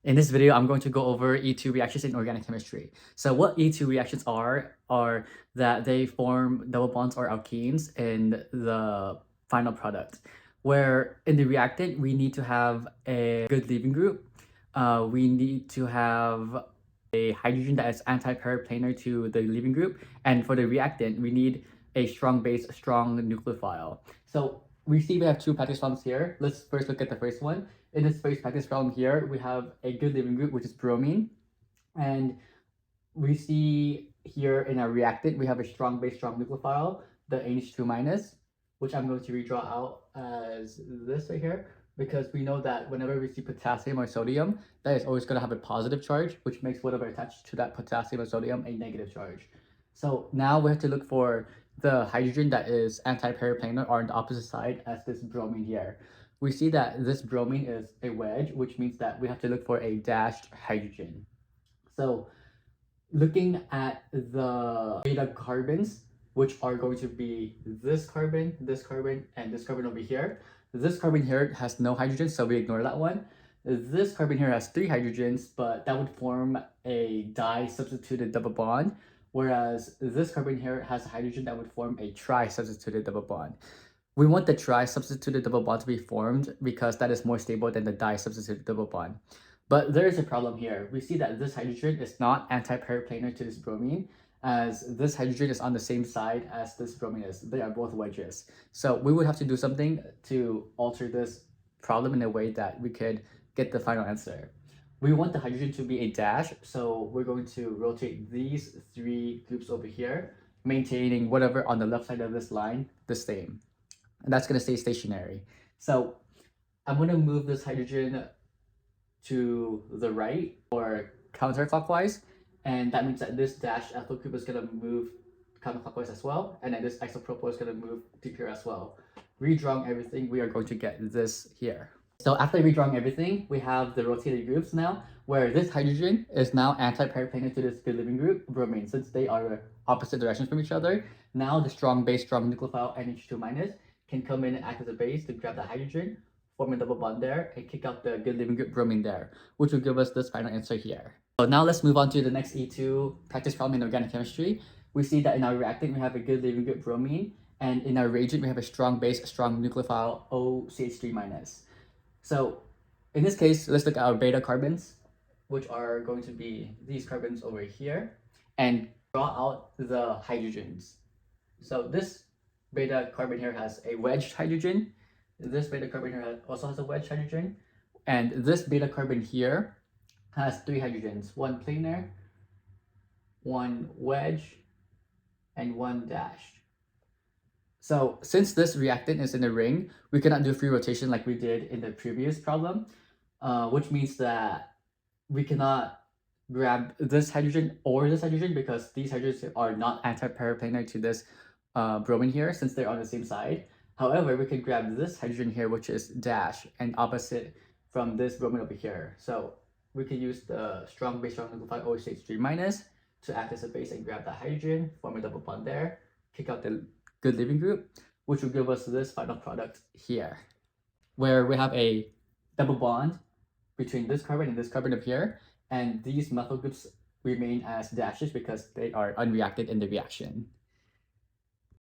In this video, I'm going to go over E2 reactions in organic chemistry. So what E2 reactions are that they form double bonds or alkenes in the final product. Where in the reactant, we need to have a good leaving group. We need to have a hydrogen that is anti-paraplanar to the leaving group. And for the reactant, we need a strong base, a strong nucleophile. So we see we have two practice problems here. Let's first look at the first one. In this first practice problem here, we have a good leaving group, which is bromine. And we see here in our reactant, we have a strong base, strong nucleophile, the NH2 minus, which I'm going to redraw out as this right here, because we know that whenever we see potassium or sodium, that is always going to have a positive charge, which makes whatever attached to that potassium or sodium a negative charge. So now we have to look for the hydrogen that is anti-paraplanar or on the opposite side as this bromine here. We see that this bromine is a wedge, which means that we have to look for a dashed hydrogen. So looking at the beta carbons, which are going to be this carbon, and this carbon over here. This carbon here has no hydrogen, so we ignore that one. This carbon here has 3 hydrogens, but that would form a di-substituted double bond, whereas this carbon here has a hydrogen that would form a tri-substituted double bond. We want the tri-substituted double bond to be formed because that is more stable than the di-substituted double bond. But there is a problem here. We see that this hydrogen is not anti-paraplanar to this bromine, as this hydrogen is on the same side as this bromine is. They are both wedges. So we would have to do something to alter this problem in a way that we could get the final answer. We want the hydrogen to be a dash, so we're going to rotate these 3 groups over here, maintaining whatever on the left side of this line the same. And that's going to stay stationary. So I'm going to move this hydrogen to the right or counterclockwise, and that means that this dash ethyl group is going to move counterclockwise as well, and then this isopropyl is going to move to here as well. Redrawing everything, we are going to get this here. So after redrawing everything, we have the rotated groups now, where this hydrogen is now anti-paraplanar to this good leaving group, bromine, since they are opposite directions from each other. Now the strong base, strong nucleophile NH2 minus can come in and act as a base to grab the hydrogen, form a double bond there, and kick out the good leaving group bromine there, which will give us this final answer here. So now let's move on to the next E2 practice problem in organic chemistry. We see that in our reactant, we have a good leaving group bromine, and in our reagent, we have a strong base, a strong nucleophile OCH3 minus. So in this case, let's look at our beta carbons, which are going to be these carbons over here, and draw out the hydrogens. So this beta carbon here has a wedged hydrogen. This beta carbon here also has a wedged hydrogen. And this beta carbon here has 3 hydrogens, 1 planar, 1 wedge, and 1 dashed. So since this reactant is in a ring, we cannot do free rotation like we did in the previous problem, which means that we cannot grab this hydrogen or this hydrogen because these hydrogens are not anti-paraplanar to this bromine here since they're on the same side. However, we can grab this hydrogen here, which is dash and opposite from this bromine over here. So we can use the strong base, strong nucleophile OCH3 minus to act as a base and grab that hydrogen, form a double bond there, kick out the good leaving group, which will give us this final product here, where we have a double bond between this carbon and this carbon up here, and these methyl groups remain as dashes because they are unreacted in the reaction.